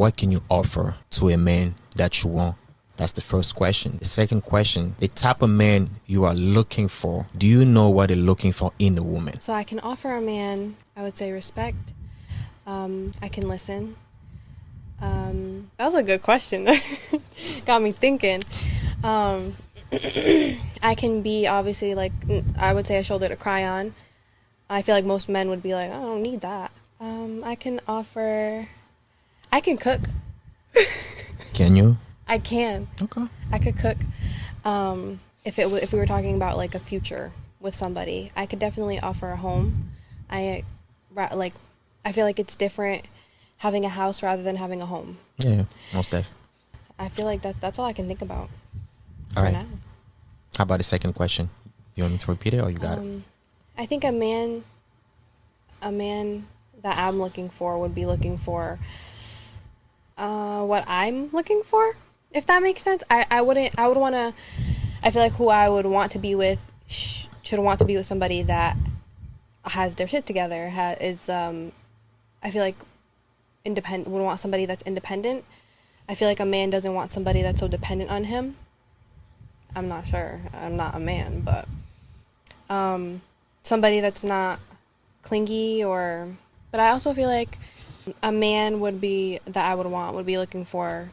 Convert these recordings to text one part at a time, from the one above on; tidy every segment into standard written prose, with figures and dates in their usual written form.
What can you offer to a man that you want? That's the first question. The second question, the type of man you are looking for. Do you know what they're looking for in a woman? So I can offer a man, I would say, respect. I can listen. That was a good question. Got me thinking. I can be, obviously, like, I would say, a shoulder to cry on. I feel like most men would be like, I don't need that. I can cook. Can you? I can. Okay. I could cook. If we were talking about like a future with somebody, I could definitely offer a home. I feel like it's different having a house rather than having a home. Yeah, most definitely. I feel like that's all I can think about All right. now. How about the second question? You want me to repeat it or you got it? I think a man that I'm looking for would be looking for what I'm looking for, if that makes sense. I would want to, I feel like who I would want to be with should want to be with somebody that has their shit together, I feel like would want somebody that's independent. I feel like a man doesn't want somebody that's so dependent on him. I'm not sure. I'm not a man, but somebody that's not clingy but I also feel like a man that I would want would be looking for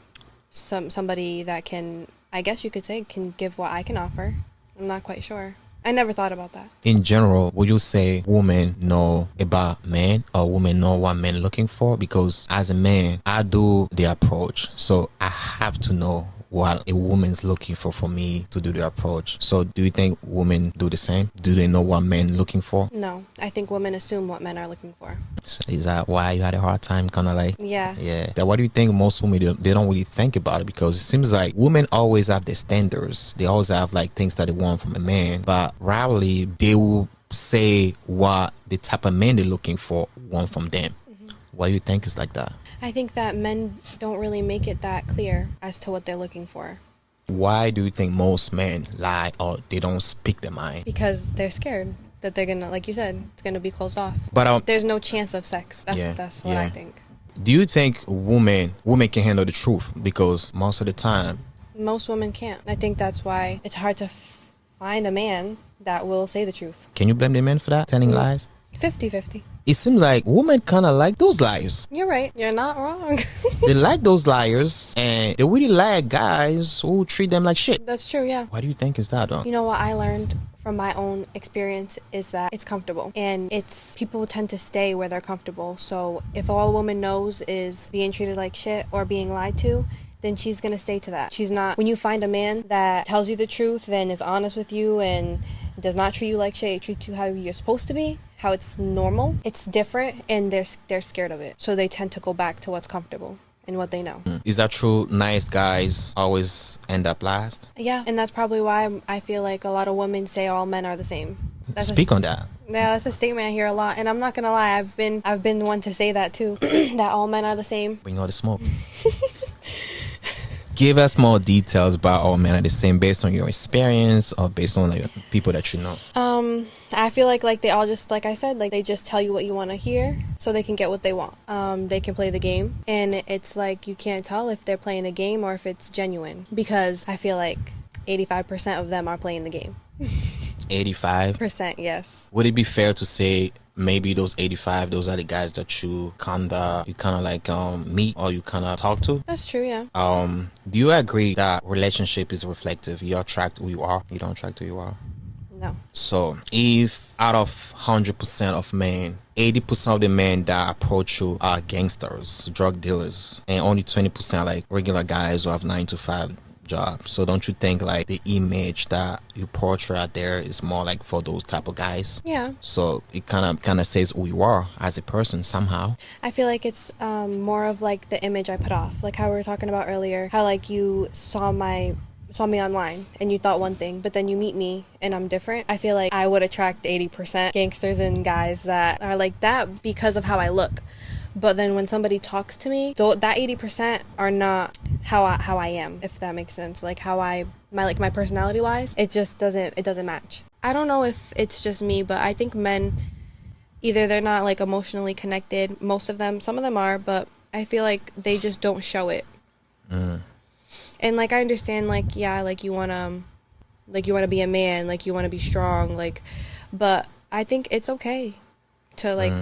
somebody that can, I guess you could say, can give what I can offer. I'm not quite sure. I never thought about that. In general, would you say women know about men or women know what men looking for? Because as a man, I do the approach. So I have to know what a woman's looking for me to do the approach. So do you think women do the same? Do they know what men looking for? No, I think women assume what men are looking for. So is that why you had a hard time kind of like? Yeah. What do you think most women, they don't really think about it? Because it seems like women always have their standards. They always have like things that they want from a man, but rarely they will say what the type of man they're looking for want from them. Mm-hmm. What do you think is like that? I think that men don't really make it that clear as to what they're looking for. Why do you think most men lie or they don't speak their mind? Because they're scared that they're gonna, like you said, it's gonna be closed off. But there's no chance of sex. That's what I think. Do you think women can handle the truth? Because most of the time, most women can't. I think that's why it's hard to find a man that will say the truth. Can you blame the men for that, telling lies? 50-50. It seems like women kind of like those liars. You're right. You're not wrong. They like those liars, and they really like guys who treat them like shit. That's true, yeah. Why do you think is that, though? You know what I learned from my own experience is that it's comfortable. And people tend to stay where they're comfortable. So if all a woman knows is being treated like shit or being lied to, then she's going to stay to that. She's not, when you find a man that tells you the truth, then is honest with you and does not treat you like shit, treats you how you're supposed to be, how it's normal, it's different, and they're scared of it. So they tend to go back to what's comfortable and what they know. Is that true? Nice guys always end up last? Yeah, and that's probably why I feel like a lot of women say all men are the same. Speak on that. Yeah, that's a statement I hear a lot, and I'm not gonna lie, I've been the one to say that too, that all men are the same. Bring all the smoke. Give us more details about all men are the same based on your experience or based on like people that you know. I feel like they all just, like I said, like they just tell you what you want to hear so they can get what they want. They can play the game, and it's like you can't tell if they're playing a game or if it's genuine, because I feel like 85% of them are playing the game. 85%? Yes. Would it be fair to say maybe those 85, those are the guys that you kind of like meet or you kind of talk to? That's true, yeah. Do you agree that relationship is reflective? You attract who you are, you don't attract who you are? No. So if out of 100% of men, 80% of the men that approach you are gangsters, drug dealers, and only 20% like regular guys who have 9-to-5 job. So don't you think like the image that you portray out there is more like for those type of guys? Yeah. So it kind of says who you are as a person somehow. I feel like it's more of like the image I put off, like how we were talking about earlier, how like you saw me online and you thought one thing, but then you meet me and I'm different. I feel like I would attract 80% gangsters and guys that are like that because of how I look. But then when somebody talks to me, that 80% are not how I am, if that makes sense. Like my personality wise, it just doesn't match. I don't know if it's just me, but I think men, either they're not like emotionally connected, most of them, some of them are, but I feel like they just don't show it. And like I understand, like, yeah, like you wanna be a man, like you wanna be strong, like, but I think it's okay to like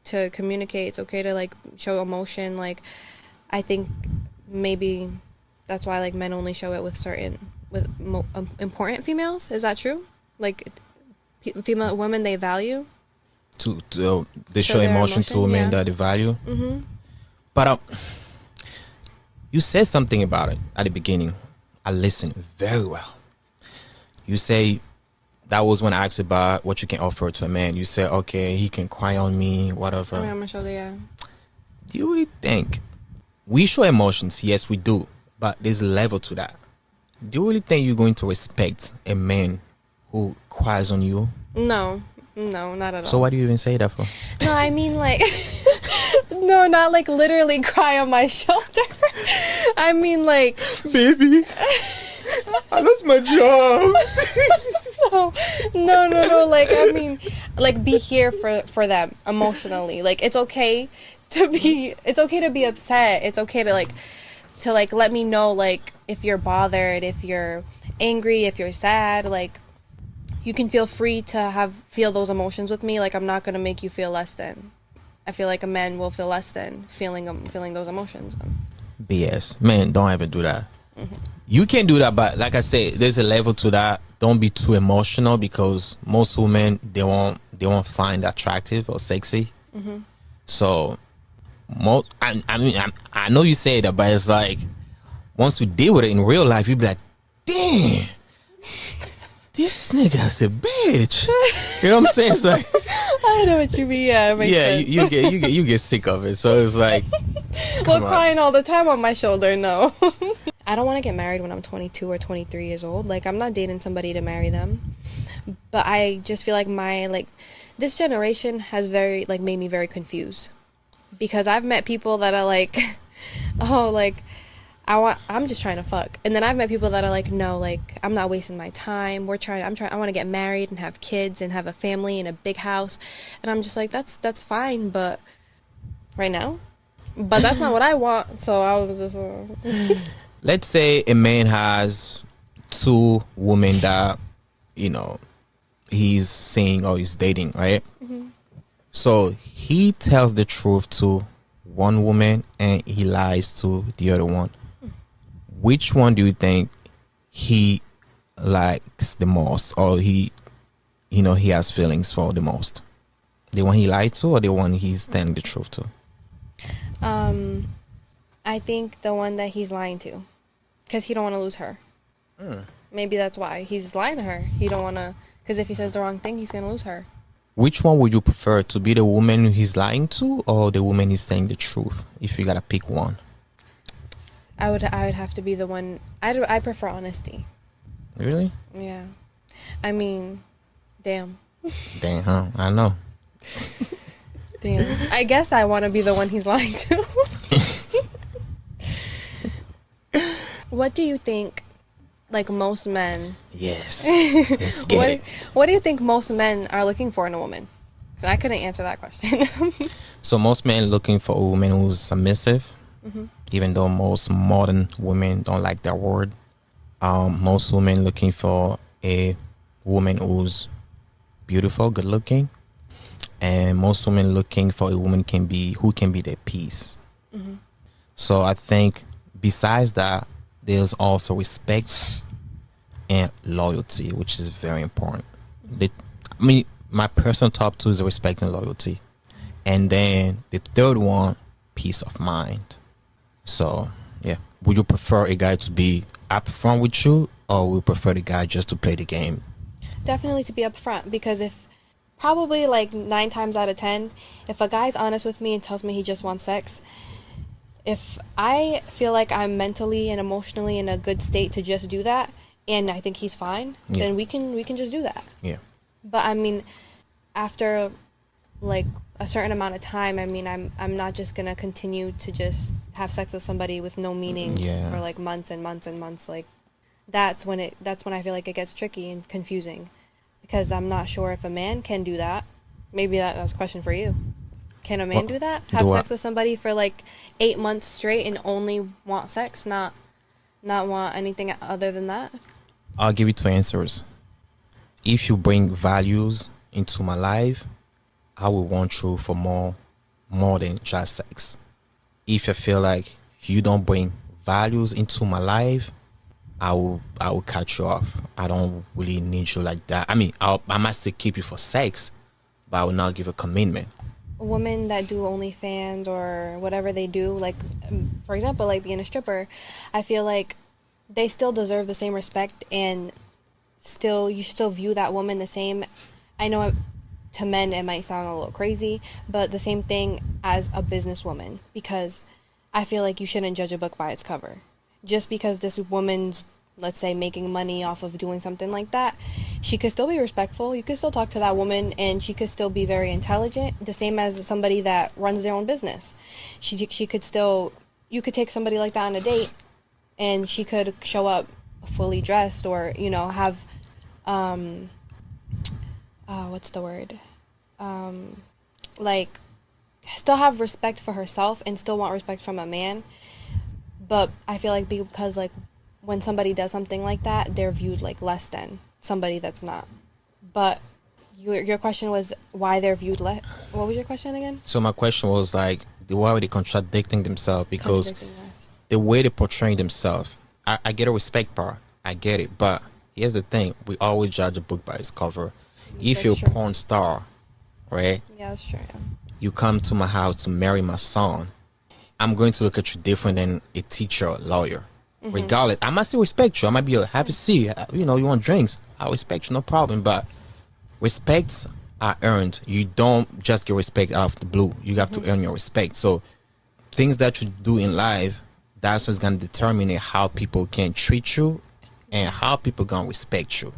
to communicate. It's okay to like show emotion. Like I think maybe that's why like men only show it with important females. Is that true? Like female women they value to they show emotion to women that they value. But you said something about it at the beginning. I listened very well. You say that was when I asked about what you can offer to a man. You said, okay, he can cry on me, whatever. on my shoulder, yeah. Do you really think we show emotions? Yes, we do. But there's a level to that. Do you really think you're going to respect a man who cries on you? No, not at all. So why do you even say that for? No, I mean like, no, not like literally cry on my shoulder. I mean like, baby, I lost my job. No. Like I mean, like be here for them emotionally. Like it's okay to be upset. It's okay to let me know like if you're bothered, if you're angry, if you're sad. Like you can feel free to feel those emotions with me. Like I'm not gonna make you feel less than. I feel like a man will feel less than feeling those emotions. BS, man, don't ever do that. You can do that, but like I said, there's a level to that. Don't be too emotional because most women they won't find attractive or sexy. So, I know you say that, but it's like once you deal with it in real life, you be like, damn, this nigga's a bitch. You know what I'm saying? It's like I know what you mean. Yeah, it makes sense. you get sick of it. So it's like, well, crying all the time on my shoulder. No. I don't want to get married when I'm 22 or 23 years old. Like, I'm not dating somebody to marry them. But I just feel like this generation has made me very confused. Because I've met people that are like, oh, like, I'm just trying to fuck. And then I've met people that are like, no, like, I'm not wasting my time. I want to get married and have kids and have a family and a big house. And I'm just like, that's fine, but right now? But that's not what I want. So I was just let's say a man has two women that, he's seeing or he's dating, right? So he tells the truth to one woman and he lies to the other one. Which one do you think he likes the most, or he has feelings for the most? The one he lied to, or the one he's telling the truth to? I think the one that he's lying to, because he don't want to lose her. Maybe that's why he's lying to her. He don't want to, because if he says the wrong thing, he's gonna lose her. Which one would you prefer, to be the woman he's lying to, or the woman he's saying the truth? If you gotta pick one. I would have to be the one. I prefer honesty. Really? Yeah. I mean, damn. Damn, huh? I know. Damn. I guess I want to be the one he's lying to. What do you think, like, most men... Yes. Let's get it. What do you think most men are looking for in a woman? So I couldn't answer that question. So most men looking for a woman who's submissive, even though most modern women don't like that word. Most women looking for a woman who's beautiful, good looking, and most women looking for a woman who can be their peace. So I think besides that, there's also respect and loyalty, which is very important. My personal top two is respect and loyalty, and then the third one, peace of mind. So yeah, would you prefer a guy to be upfront with you, or would you prefer the guy just to play the game? Definitely to be upfront, because if probably like 9 times out of 10, if a guy's honest with me and tells me he just wants sex, if I feel like I'm mentally and emotionally in a good state to just do that, and I think he's fine, then we can just do that. Yeah. But I mean, after like a certain amount of time, I mean, I'm not just gonna continue to just have sex with somebody with no meaning for like months and months and months. Like that's when I feel like it gets tricky and confusing, because I'm not sure if a man can do that. Maybe that's a question for you. Can a man What- do that? do Have what? sex with somebody for like 8 months straight and only want sex, not want anything other than that? I'll give you two answers. If you bring values into my life, I will want you for more than just sex. If I feel like you don't bring values into my life, I will cut you off. I don't really need you like that. I mean, I might still keep you for sex, but I will not give a commitment. Women that do OnlyFans or whatever they do, like for example, like being a stripper, I feel like they still deserve the same respect, and still you still view that woman the same. I know to men it might sound a little crazy, but the same thing as a businesswoman, because I feel like you shouldn't judge a book by its cover. Just because this woman's, let's say, making money off of doing something like that, she could still be respectful. You could still talk to that woman, and she could still be very intelligent, the same as somebody that runs their own business. She could still, you could take somebody like that on a date, and she could show up fully dressed, or have what's the word, like still have respect for herself and still want respect from a man. But I feel like because like when somebody does something like that, they're viewed like less than somebody that's not. But your question was why they're viewed less. What was your question again? So my question was like, why are they contradicting themselves? Because Contradicting us. the way they portray themselves, I get a respect part. I get it. But here's the thing. We always judge a book by its cover. If That's you're true. a porn star, right, Yeah, that's true. Yeah. you come to my house to marry my son, I'm going to look at you different than a teacher or lawyer. Regardless, I might still respect you. I might be a happy to see you. You know, you want drinks. I respect you, no problem. But respects are earned. You don't just get respect out of the blue. You have to earn your respect. So things that you do in life, that's what's going to determine how people can treat you and how people going to respect you.